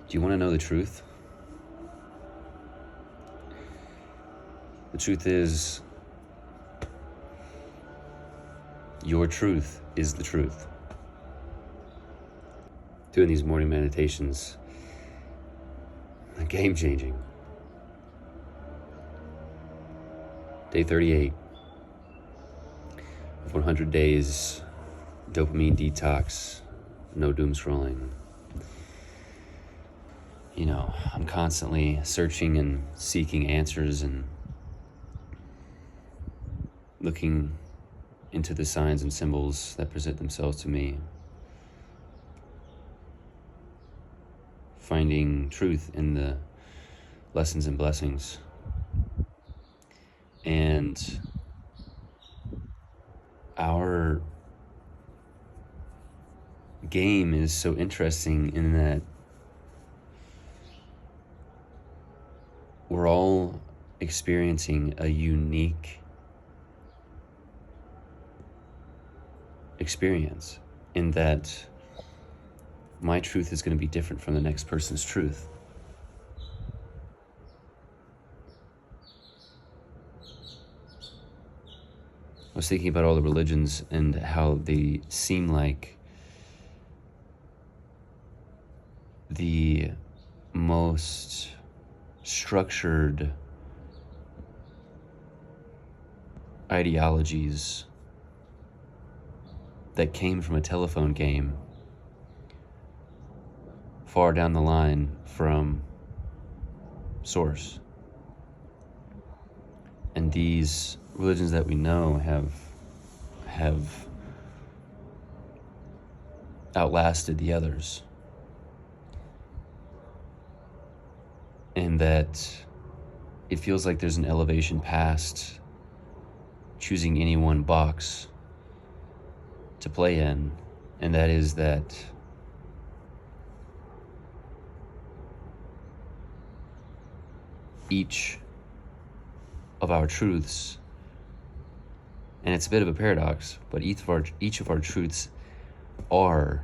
Do you want to know the truth? The truth is, your truth is the truth. Doing these morning meditations, game changing. Day 38 of 100 days, dopamine detox, no doom scrolling. You know, I'm constantly searching and seeking answers and looking into the signs and symbols that present themselves to me. Finding truth in the lessons and blessings. And our game is so interesting in that we're all experiencing a unique experience, in that my truth is going to be different from the next person's truth. I was thinking about all the religions and how they seem like the most structured ideologies that came from a telephone game far down the line from source. And these religions that we know have outlasted the others. And that it feels like there's an elevation past choosing any one box to play in, and that is that each of our truths, and it's a bit of a paradox, but each of our truths are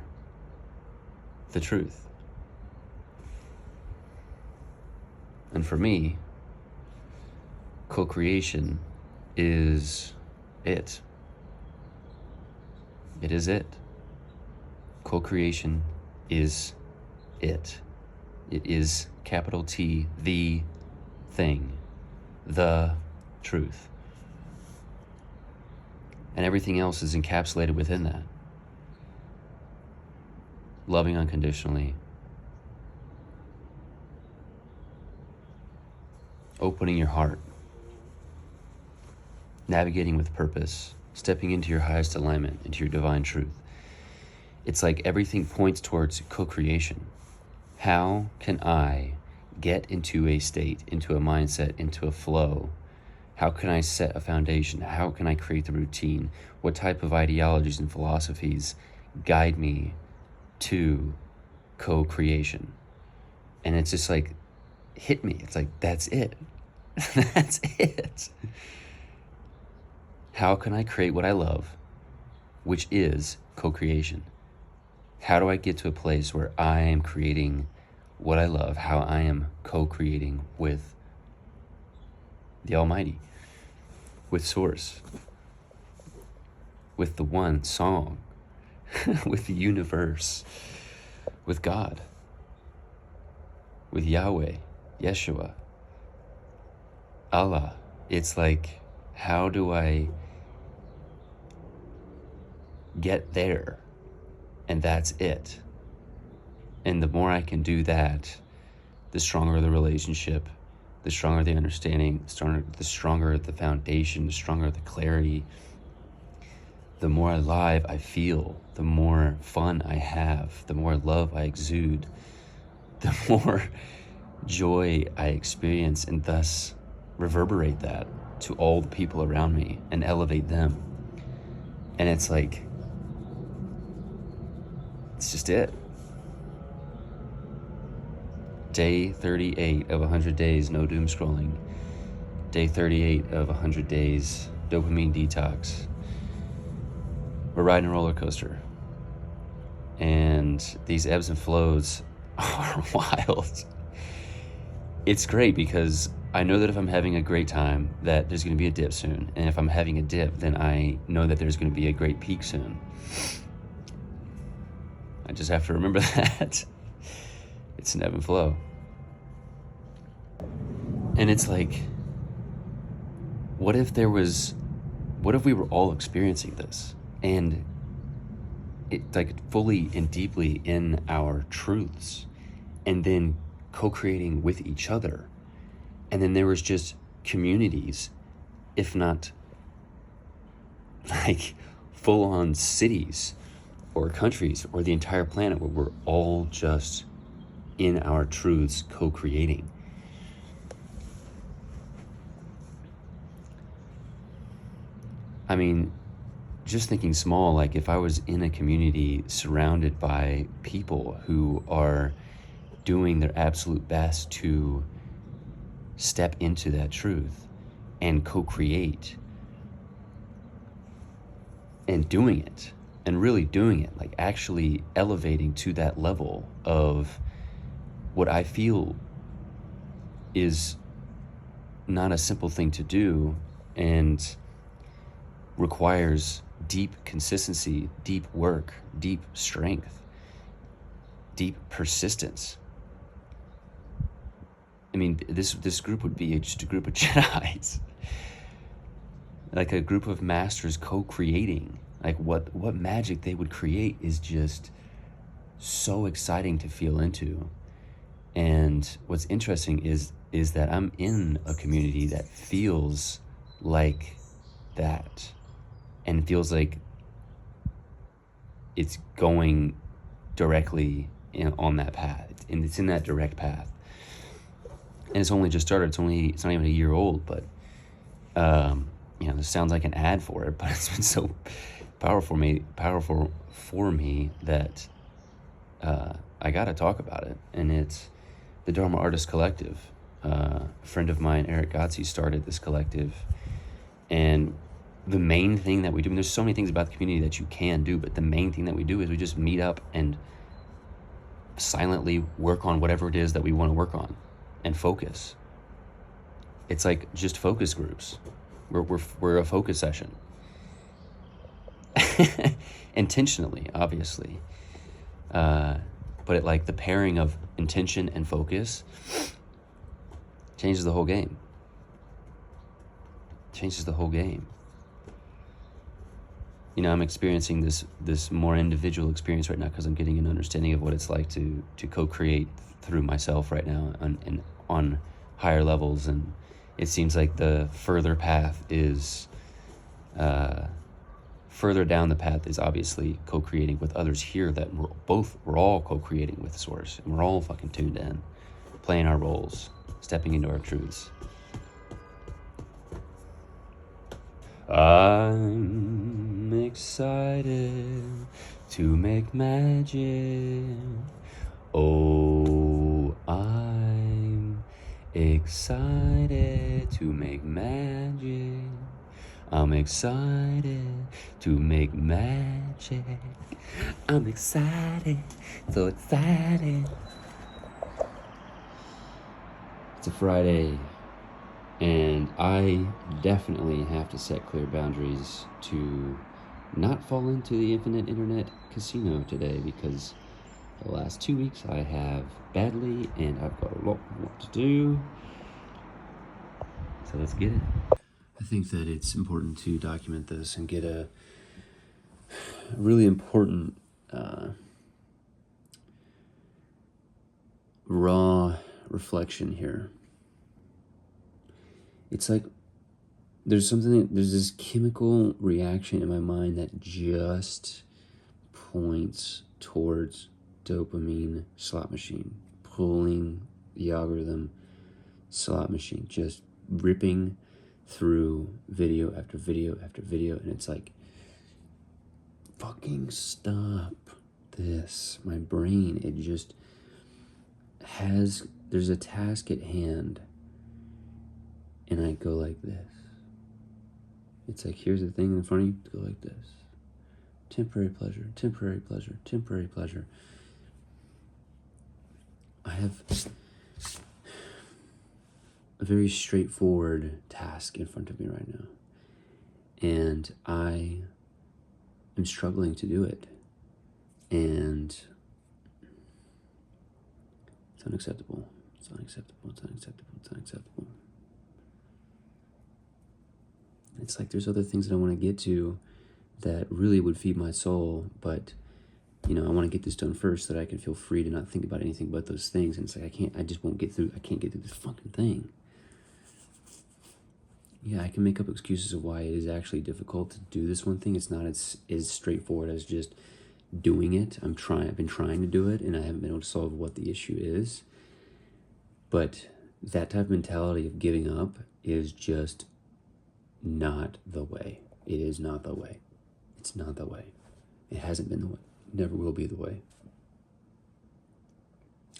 the truth. And for me, co-creation is it. It is it. Co-creation is it. It is capital T, the thing, the truth. And everything else is encapsulated within that. Loving unconditionally. Opening your heart. Navigating with purpose. Stepping into your highest alignment, into your divine truth. It's like everything points towards co-creation. How can I get into a state, into a mindset, into a flow? How can I set a foundation? How can I create the routine? What type of ideologies and philosophies guide me to co-creation? And it's just like, hit me. It's like, that's it. That's it. How can I create what I love, which is co-creation? How do I get to a place where I am creating what I love, how I am co-creating with the Almighty, with Source, with the one song, with the universe, with God, with Yahweh, Yeshua, Allah? It's like, how do I get there? And that's it. And the more I can do that, the stronger the relationship, the stronger the understanding, the stronger the foundation, the stronger the clarity, the more alive I feel, the more fun I have, the more love I exude, the more joy I experience, and thus reverberate that to all the people around me and elevate them. And it's like, it's just it. Day 38 of 100 days, no doom scrolling. Day 38 of 100 days, dopamine detox. We're riding a roller coaster. And these ebbs and flows are wild. It's great because I know that if I'm having a great time, that there's going to be a dip soon. And if I'm having a dip, then I know that there's going to be a great peak soon. I just have to remember that. It's an ebb and flow. And it's like, what if we were all experiencing this and it like fully and deeply in our truths, and then co-creating with each other, and then there was just communities, if not like full-on cities or countries or the entire planet, where we're all just in our truths co-creating. I mean, just thinking small, like if I was in a community surrounded by people who are doing their absolute best to step into that truth and co-create and doing it and really doing it, like actually elevating to that level of what I feel is not a simple thing to do and requires deep consistency, deep work, deep strength, deep persistence. I mean, this group would be just a group of Jedis, like a group of masters co-creating. Like what magic they would create is just so exciting to feel into. And what's interesting is that I'm in a community that feels like that, and feels like it's going directly on that path, and it's in that direct path. And it's only just started. It's not even a year old, but this sounds like an ad for it, but it's been so powerful for me that I got to talk about it. And it's the Dharma Artist Collective. A friend of mine, Eric Gotzi, started this collective, and the main thing that we do, and there's so many things about the community that you can do, but the main thing that we do is we just meet up and silently work on whatever it is that we want to work on and focus. It's like just focus groups. We're a focus session. Intentionally, obviously. But it, like, the pairing of intention and focus changes the whole game. Changes the whole game. I'm experiencing this more individual experience right now because I'm getting an understanding of what it's like to co-create through myself right now on higher levels. And it seems like the further down the path is obviously co-creating with others here, that we're all co-creating with Source, and we're all fucking tuned in, playing our roles, stepping into our truths. I'm excited to make magic. Oh, I'm excited to make magic. I'm excited to make magic. I'm excited, so excited. It's a Friday, and I definitely have to set clear boundaries to not fall into the infinite internet casino today, because the last 2 weeks I have badly, and I've got a lot more to do. So let's get it. I think that it's important to document this and get a really important raw reflection here. It's like there's this chemical reaction in my mind that just points towards dopamine slot machine, pulling the algorithm slot machine, just ripping through video after video after video. And it's like, fucking stop this. My brain, it just there's a task at hand, and I go like this. It's like, here's the thing in front of you, go like this. Temporary pleasure, temporary pleasure, temporary pleasure. have a very straightforward task in front of me right now, and I am struggling to do it, and it's unacceptable. It's unacceptable. It's unacceptable. It's unacceptable. It's like there's other things that I want to get to that really would feed my soul, but I want to get this done first so that I can feel free to not think about anything but those things. And it's like I can't get through this fucking thing. Yeah, I can make up excuses of why it is actually difficult to do this one thing. It's not as straightforward as just doing it. I've been trying to do it, and I haven't been able to solve what the issue is. But that type of mentality of giving up is just not the way. It is not the way. It's not the way. It hasn't been the way. Never will be the way.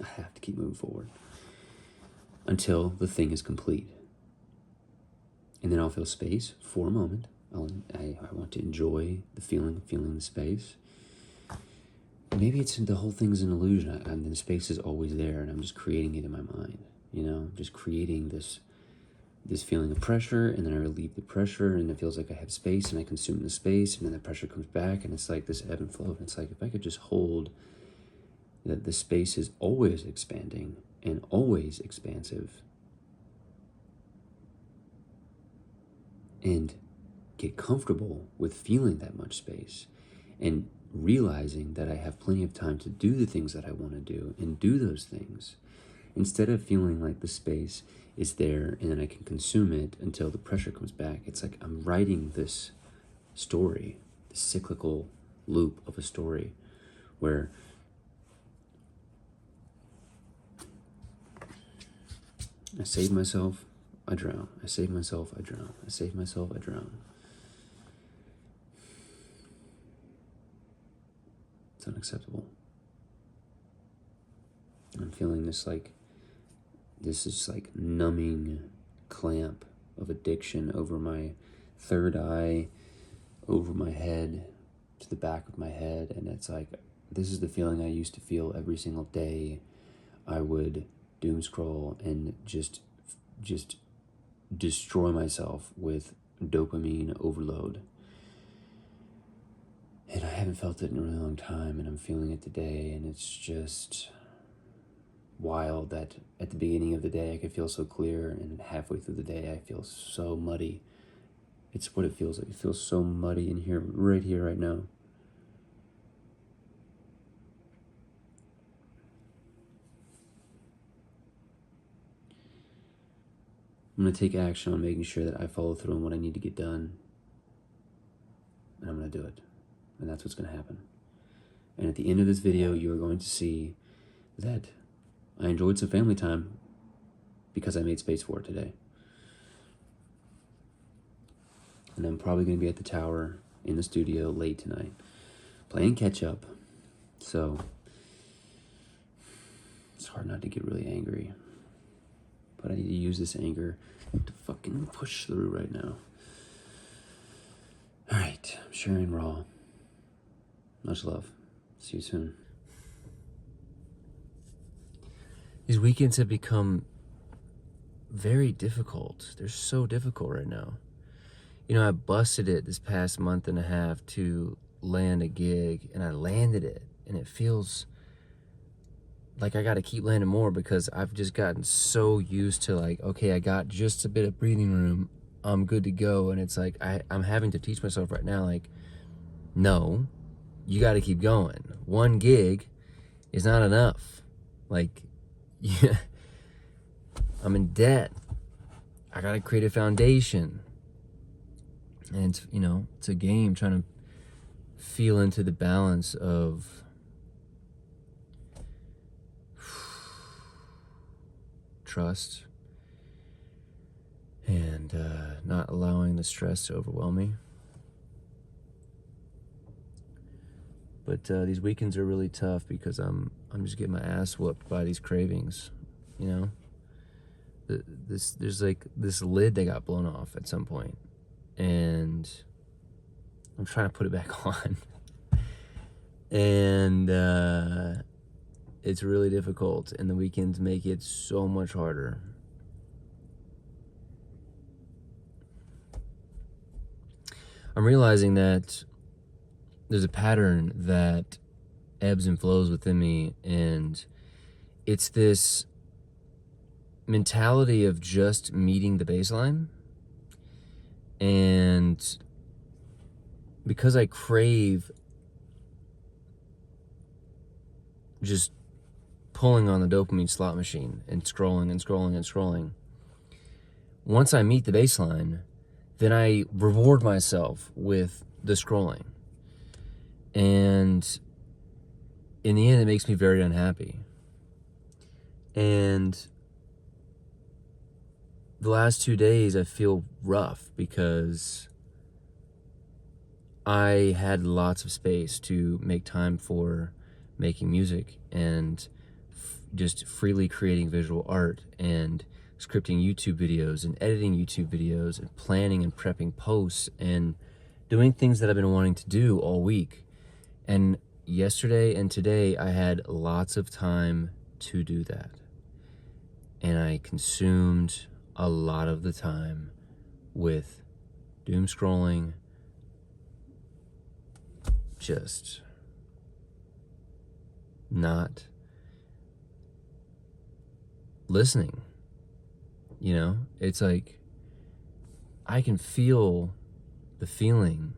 I have to keep moving forward until the thing is complete. And then I'll feel space for a moment. I want to enjoy the feeling of feeling the space. Maybe the whole thing's an illusion, and the space is always there, and I'm just creating it in my mind. Just creating this feeling of pressure, and then I relieve the pressure, and it feels like I have space, and I consume the space, and then the pressure comes back, and it's like this ebb and flow. And it's like if I could just hold that the space is always expanding and always expansive, and get comfortable with feeling that much space, and realizing that I have plenty of time to do the things that I want to do and do those things, instead of feeling like the space is there and then I can consume it until the pressure comes back. It's like I'm writing this story, this cyclical loop of a story where I save myself, I drown. I save myself, I drown. I save myself, I drown. It's unacceptable. I'm feeling this is like numbing clamp of addiction over my third eye, over my head, to the back of my head. And it's like, this is the feeling I used to feel every single day. I would doom scroll and just destroy myself with dopamine overload. And I haven't felt it in a really long time, and I'm feeling it today, and it's just wild that at the beginning of the day I could feel so clear, and halfway through the day I feel so muddy. It's what it feels like. It feels so muddy in here, right now. I'm going to take action on making sure that I follow through on what I need to get done, and I'm going to do it, and that's what's going to happen. And at the end of this video, you are going to see that I enjoyed some family time because I made space for it today. And I'm probably going to be at the tower in the studio late tonight, playing catch up. So it's hard not to get really angry. But I need to use this anger to fucking push through right now. All right, I'm sharing raw. Much love. See you soon. These weekends have become very difficult. They're so difficult right now. I busted it this past month and a half to land a gig, and I landed it, and it feels like I got to keep landing more because I've just gotten so used to okay, I got just a bit of breathing room, I'm good to go. And it's like I'm having to teach myself right now, no, you got to keep going. One gig is not enough. Yeah, I'm in debt. I got to create a foundation. And it's a game trying to feel into the balance of trust and not allowing the stress to overwhelm me. But these weekends are really tough because I'm just getting my ass whooped by these cravings. There's this lid that got blown off at some point, and I'm trying to put it back on. And It's really difficult, and the weekends make it so much harder. I'm realizing that there's a pattern that ebbs and flows within me, and it's this mentality of just meeting the baseline. And because I crave just pulling on the dopamine slot machine and scrolling and scrolling and scrolling, once I meet the baseline, then I reward myself with the scrolling. And in the end, it makes me very unhappy. And the last 2 days, I feel rough because I had lots of space to make time for making music and just freely creating visual art and scripting YouTube videos and editing YouTube videos and planning and prepping posts and doing things that I've been wanting to do all week. And yesterday and today, I had lots of time to do that. And I consumed a lot of the time with doom scrolling, just not listening. You know, it's like I can feel the feeling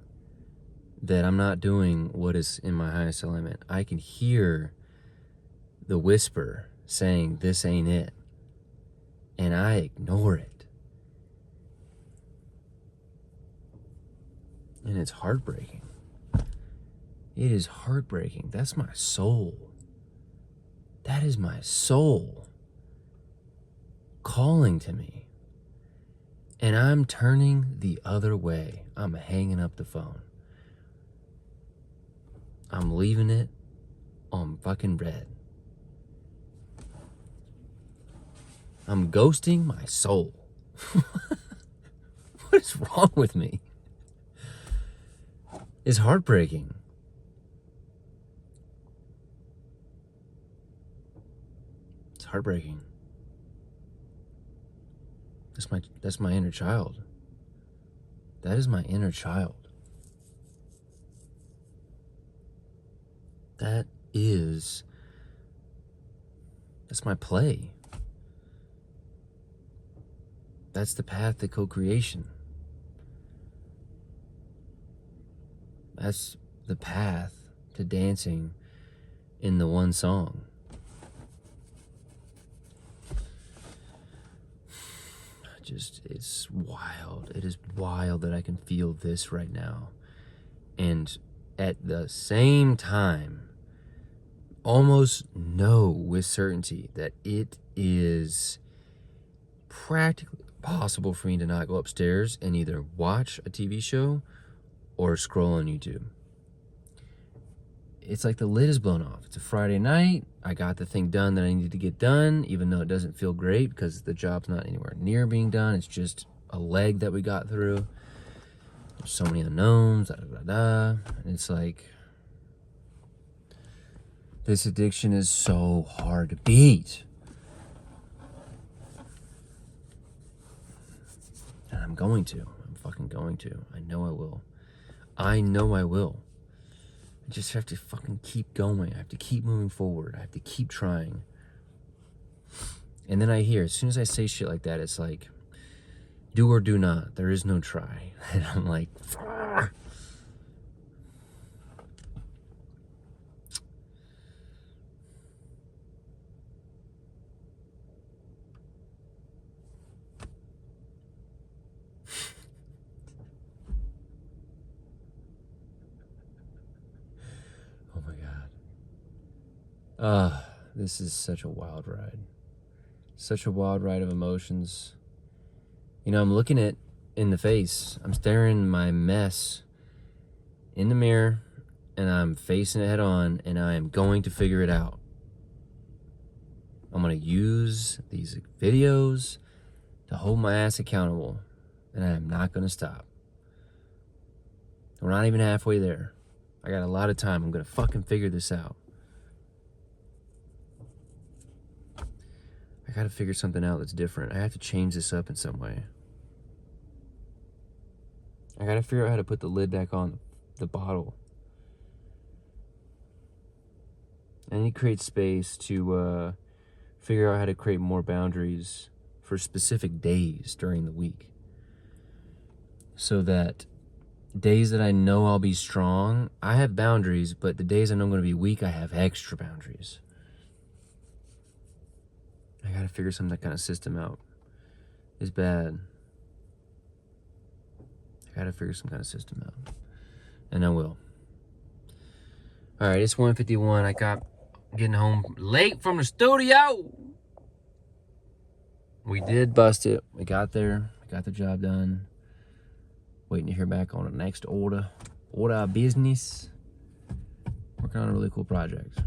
that I'm not doing what is in my highest alignment. I can hear the whisper saying, this ain't it. And I ignore it. And it's heartbreaking. It is heartbreaking. That's my soul. That is my soul calling to me. And I'm turning the other way. I'm hanging up the phone. I'm leaving it on fucking red. I'm ghosting my soul. What is wrong with me? It's heartbreaking. It's heartbreaking. That's my inner child. That is my inner child. That's my play. That's the path to co-creation. That's the path to dancing in the one song. It's wild. It is wild that I can feel this right now. And at the same time, almost know with certainty that it is practically possible for me to not go upstairs and either watch a TV show or scroll on YouTube. It's like the lid is blown off. It's a Friday night. I got the thing done that I needed to get done, even though it doesn't feel great because the job's not anywhere near being done. It's just a leg that we got through. There's so many unknowns, And it's like, this addiction is so hard to beat. And I'm going to. I'm fucking going to. I know I will. I know I will. I just have to fucking keep going. I have to keep moving forward. I have to keep trying. And then I hear, as soon as I say shit like that, it's like, do or do not. There is no try. And I'm like, fuck. Oh my God. This is such a wild ride. Such a wild ride of emotions. You know, I'm looking it in the face. I'm staring my mess in the mirror, and I'm facing it head on, and I am going to figure it out. I'm going to use these videos to hold my ass accountable, and I am not going to stop. We're not even halfway there. I got a lot of time. I'm going to fucking figure this out. got to figure something out that's different. I have to change this up in some way. I got to figure out how to put the lid back on the bottle. I need to create space to figure out how to create more boundaries for specific days during the week, so that days that I know I'll be strong, I have boundaries, but the days I know I'm going to be weak, I have extra boundaries. I got to figure some that kind of system out. It's bad. I got to figure some kind of system out. And I will. All right, it's 1:51. I got getting home late from the studio. We did bust it. We got there. We got the job done. Waiting to hear back on the next order of business. Working on a really cool project.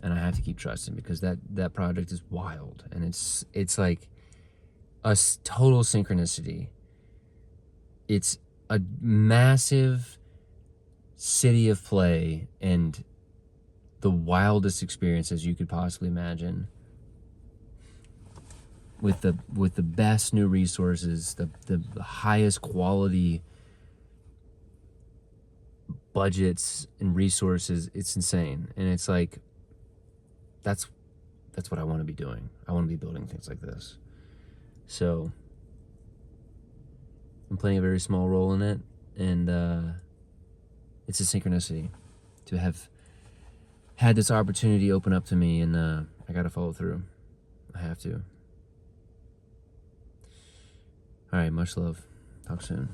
And I have to keep trusting, because that project is wild. And it's like a total synchronicity. It's a massive city of play and the wildest experiences you could possibly imagine. With the best new resources, the highest quality budgets and resources. It's insane. And it's like, that's what I want to be doing. I want to be building things like this. So I'm playing a very small role in it, and it's a synchronicity to have had this opportunity open up to me, and I got to follow through. I have to. All right, much love. Talk soon.